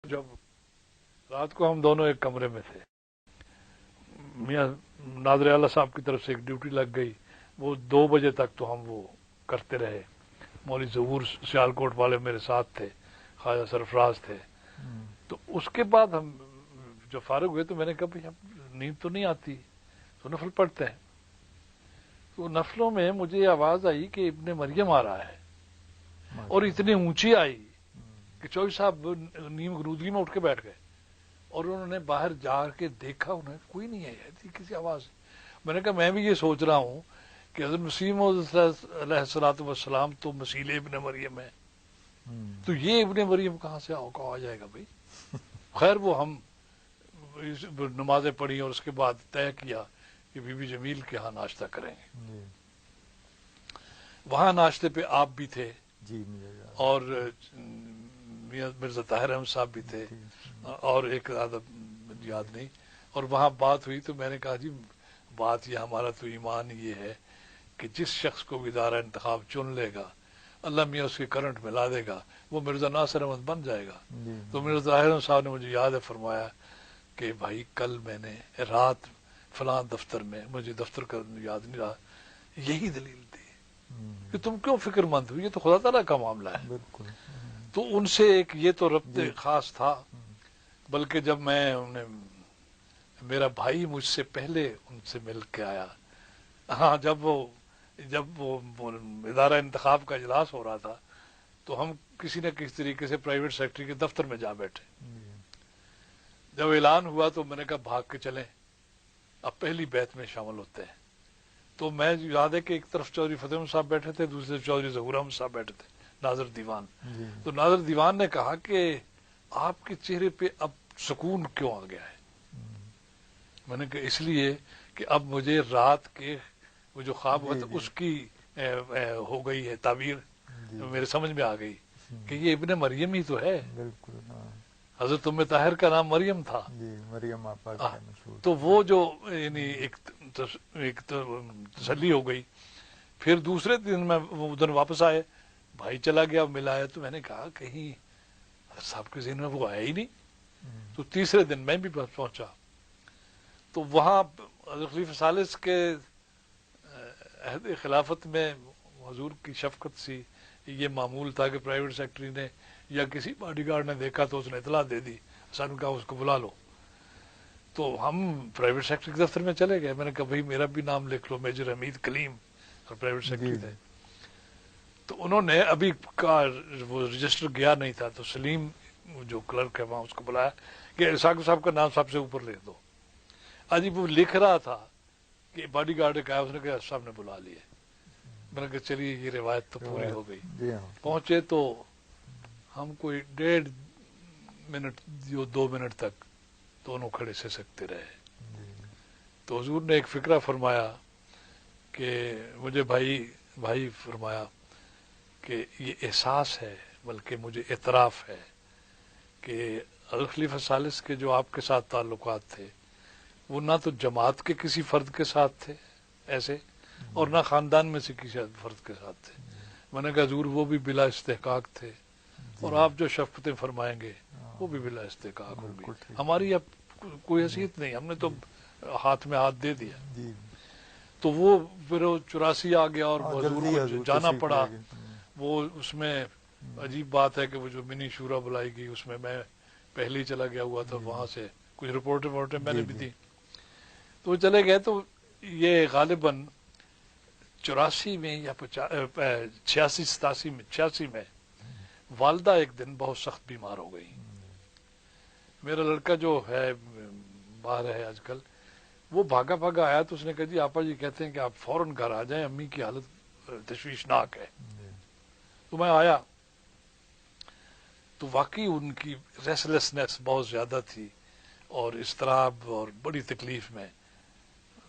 جب رات کو ہم دونوں ایک کمرے میں تھے، میاں نادر اعلیٰ صاحب کی طرف سے ایک ڈیوٹی لگ گئی، وہ 2 بجے تک تو ہم وہ کرتے رہے۔ مولوی ظہور سیالکوٹ والے میرے ساتھ تھے، خواجہ سرفراز تھے۔ تو اس کے بعد ہم جو فارغ ہوئے تو میں نے کہا بھائی اب نیند تو نہیں آتی، تو نفل پڑھتے ہیں۔ تو نفلوں میں مجھے آواز آئی کہ ابن مریم آ رہا ہے، اور اتنی اونچی آئی کہ چوہدری صاحب نیم گرودگی میں اٹھ کے بیٹھ گئے، اور انہوں نے باہر جا کے دیکھا، انہیں کوئی نہیں ہے کسی آواز۔ میں نے کہا میں بھی یہ سوچ رہا ہوں کہ حضرت مسیح موعود علیہ الصلوۃ والسلام تو مسیح ابن مریم ہے، تو یہ ابن مریم کہاں سے آ جائے گا بھائی؟ خیر وہ ہم نمازیں پڑھی اور اس کے بعد طے کیا کہ بی بی جمیل کے ہاں ناشتہ کریں گے۔ وہاں ناشتے پہ آپ بھی تھے، اور میاں مرزا طاہر احمد صاحب بھی تھے، اور ایک آدھا یاد نہیں۔ اور وہاں بات ہوئی تو میں نے کہا جی بات یہ ہمارا تو ایمان یہ ہے کہ جس شخص کو ادارہ انتخاب چن لے گا، اللہ میاں اس کے کرنٹ میں لا دے گا، وہ مرزا ناصر احمد بن جائے گا۔ تو مرزا طاہر احمد صاحب نے مجھے یاد ہے فرمایا کہ بھائی کل میں نے رات فلاں دفتر میں، مجھے دفتر کا یاد نہیں رہا، یہی دلیل تھی کہ تم کیوں فکر مند ہو، یہ تو خدا تعالیٰ کا معاملہ ہے۔ بالکل۔ تو ان سے ایک یہ تو ربط خاص تھا، بلکہ جب میرا بھائی مجھ سے پہلے ان سے مل کے آیا، ہاں جب وہ ادارہ انتخاب کا اجلاس ہو رہا تھا تو ہم کسی نہ کسی طریقے سے پرائیویٹ سیکٹری کے دفتر میں جا بیٹھے۔ جب اعلان ہوا تو میں نے کہا بھاگ کے چلیں، اب پہلی بیعت میں شامل ہوتے ہیں۔ تو میں یاد ہے کہ ایک طرف چودھری فتح احمد صاحب بیٹھے تھے، دوسری طرف چودھری ظہور احمد صاحب بیٹھے تھے، ناظر دیوان۔ تو ناظر دیوان نے کہا کہ آپ کے چہرے پہ اب سکون کیوں آ گیا ہے؟ میں نے کہا اس لیے کہ اب مجھے رات کے وہ جو خواب ہوا تھا اس کی ہو گئی ہے تعبیر، میرے سمجھ میں آ گئی کہ یہ ابن مریم ہی تو ہے۔ بالکل حضرت ام طاہر کا نام مریم تھا، مریم آپا کا مشہور۔ تو وہ جو یعنی ایک تسلی ہو گئی۔ پھر دوسرے دن میں ادھر واپس آئے، بھائی چلا گیا ملایا، تو میں نے کہا کہیں صاحب کے ذہن میں وہ آیا ہی نہیں۔ تو تیسرے دن میں بھی پہنچا تو وہاں حضرت خلیفہ ثالث کے عہد خلافت میں حضور کی شفقت سی یہ معمول تھا کہ پرائیویٹ سیکٹری نے یا کسی باڈی گارڈ نے دیکھا تو اس نے اطلاع دے دی، سن کہا اس کو بلا لو۔ تو ہم پرائیویٹ سیکٹری کے دفتر میں چلے گئے، میں نے کہا بھائی میرا بھی نام لکھ لو، میجر حمید کلیم، اور پرائیویٹ سیکٹری تھے۔ تو انہوں نے ابھی کا وہ رجسٹر گیا نہیں تھا، تو سلیم جو کلرک ہے وہاں اس کو بلایا کہ ثاقب صاحب کا نام سب سے اوپر لکھ دو۔ آج وہ لکھ رہا تھا کہ باڈی گارڈ کا، اس نے کہا صاحب نے بلا لیے۔ میں نے کہا چلیے یہ روایت تو پوری ہو گئی۔ پہنچے تو ہم کوئی 1.5 منٹ 2 منٹ تک دونوں کھڑے سے سکتے رہے۔ تو حضور نے ایک فکرہ فرمایا کہ مجھے بھائی فرمایا کہ یہ احساس ہے بلکہ مجھے اعتراف ہے کہ الخلیفہ ثالث کے جو آپ کے ساتھ تعلقات تھے وہ نہ تو جماعت کے کسی فرد کے ساتھ تھے ایسے، اور نہ خاندان میں سے کسی فرد کے ساتھ تھے۔ میں نے کہا حضور وہ بھی بلا استحقاق تھے، اور آپ جو شفقتیں فرمائیں گے وہ بھی بلا استحقاق ہوگی، ہماری اب کوئی حیثیت نہیں، ہم نے تو ہاتھ میں ہاتھ دے دیا۔ تو وہ پھر 84 آ گیا اور حضور کو جانا پڑا۔ وہ اس میں عجیب بات ہے کہ وہ جو منی شورا بلائی گئی اس میں پہلے ہی چلا گیا ہوا تھا، وہاں سے کچھ رپورٹیں میں نے بھی دی۔ تو وہ چلے گئے تو یہ غالباً 84 میں یا 86 میں والدہ ایک دن بہت سخت بیمار ہو گئی۔ میرا لڑکا جو ہے باہر ہے آج کل، وہ بھاگا آیا تو اس نے کہا جی آپا جی کہتے ہیں کہ آپ فوراً گھر آ جائیں، امی کی حالت تشویشناک ہے۔ تو میں آیا تو واقعی ان کی ریسلیسنس بہت زیادہ تھی اور اضطراب اور بڑی تکلیف میں۔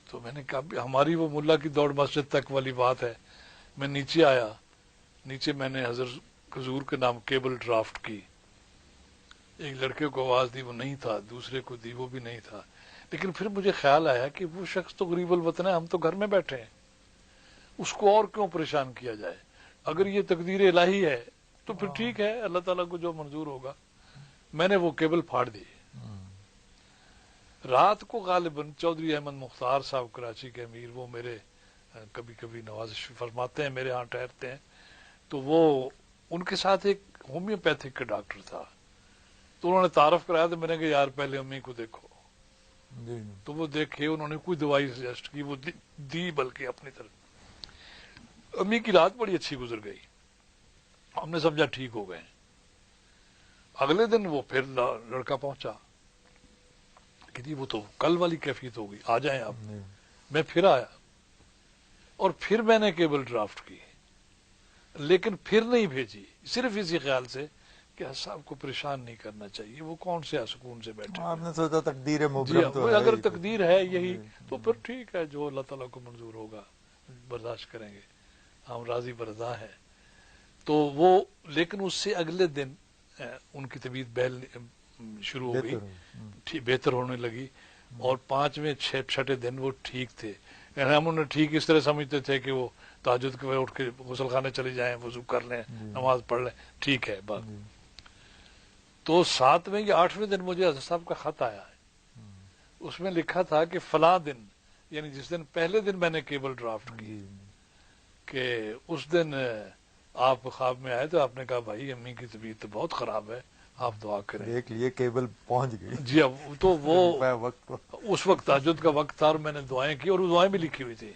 تو میں نے کہا ہماری وہ ملا کی دوڑ مسجد تک والی بات ہے۔ میں نیچے آیا، نیچے میں نے حضرت حضور کے نام کیبل ڈرافٹ کی، ایک لڑکے کو آواز دی وہ نہیں تھا، دوسرے کو دی وہ بھی نہیں تھا، لیکن پھر مجھے خیال آیا کہ وہ شخص تو غریب الوطن ہے، ہم تو گھر میں بیٹھے ہیں، اس کو اور کیوں پریشان کیا جائے؟ اگر یہ تقدیر الہی ہے تو پھر ٹھیک ہے، اللہ تعالیٰ کو جو منظور ہوگا میں نے وہ کیبل پھاڑ دی. رات کو غالباً چودھری احمد مختار صاحب کراچی کے امیر، وہ میرے کبھی کبھی نوازش فرماتے ہیں، میرے ہاں ٹھہرتے ہیں، تو وہ ان کے ساتھ ایک ہومیوپیتھک کا ڈاکٹر تھا، تو انہوں نے تعارف کرایا، تو میں نے کہا یار پہلے امی کو دیکھو. تو وہ دیکھے، انہوں نے کوئی دوائی سجیسٹ کی، وہ دی بلکہ اپنی طرف. امی کی رات بڑی اچھی گزر گئی، ہم نے سمجھا ٹھیک ہو گئے. اگلے دن وہ پھر لڑکا پہنچا کہ جی وہ تو کل والی کیفیت ہو گئی، آ جائیں آپ. میں پھر آیا اور پھر میں نے کیبل ڈرافٹ کی، لیکن پھر نہیں بھیجی، صرف اسی خیال سے کہ صاحب کو پریشان نہیں کرنا چاہیے، وہ کون سے سکون سے بیٹھے. آپ نے سوچا تقدیر جی مبرم تو ہے اگر ہی. تقدیر ہے یہی تو پھر ٹھیک ہے، جو اللہ تعالیٰ کو منظور ہوگا برداشت کریں گے، ہم راضی برضا ہیں. تو وہ لیکن اس سے اگلے دن ان کی طبیعت بہل شروع ہو گئی، بہتر ہونے لگی، اور 5ویں 6 دن وہ ٹھیک تھے. یعنی ہم انہیں ٹھیک اس طرح سمجھتے تھے کہ وہ تہجد کے وقت اٹھ کے غسل خانے چلے جائیں، وضو کر لیں، نماز پڑھ لیں، ٹھیک ہے بات. تو 7ویں یا 8ویں دن مجھے حضرت صاحب کا خط آیا ہے، اس میں لکھا تھا کہ فلاں دن، یعنی جس دن پہلے دن میں نے کیبل ڈرافٹ کی، کہ اس دن آپ خواب میں آئے تو آپ نے کہا بھائی امی کی طبیعت تو بہت خراب ہے، آپ دعا کریں. دیکھ لیے کیبل پہنچ گئی. جی اب تو وہ وقت اس وقت تہجد کا وقت تھا، اور میں نے دعائیں کی، اور وہ دعائیں بھی لکھی ہوئی تھی.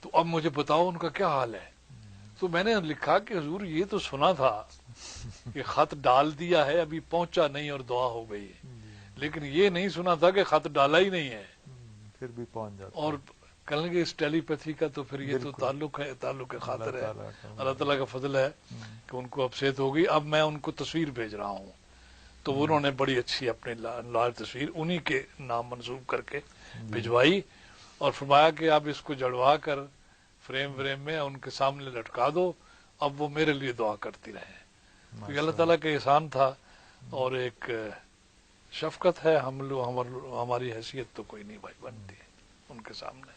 تو اب مجھے بتاؤ ان کا کیا حال ہے. تو میں نے لکھا کہ حضور یہ تو سنا تھا کہ خط ڈال دیا ہے، ابھی پہنچا نہیں اور دعا ہو گئی، لیکن یہ نہیں سنا تھا کہ خط ڈالا ہی نہیں ہے پھر بھی پہنچ جاتا. اور کہنے لگے اس ٹیلی پیتھی کا تو پھر یہ تو تعلق ہے، تعلق خاطر ہے، اللہ تعالیٰ کا فضل ہے کہ ان کو اب صحت ہو گئی. اب میں ان کو تصویر بھیج رہا ہوں، تو انہوں نے بڑی اچھی اپنی لال تصویر انہی کے نام منسوب کر کے بھجوائی، اور فرمایا کہ اب اس کو جڑوا کر فریم میں ان کے سامنے لٹکا دو، اب وہ میرے لیے دعا کرتی رہیں. تو یہ اللہ تعالیٰ کا احسان تھا، اور ایک شفقت ہے. ہماری حیثیت تو کوئی نہیں بھائی بنتی ان کے سامنے.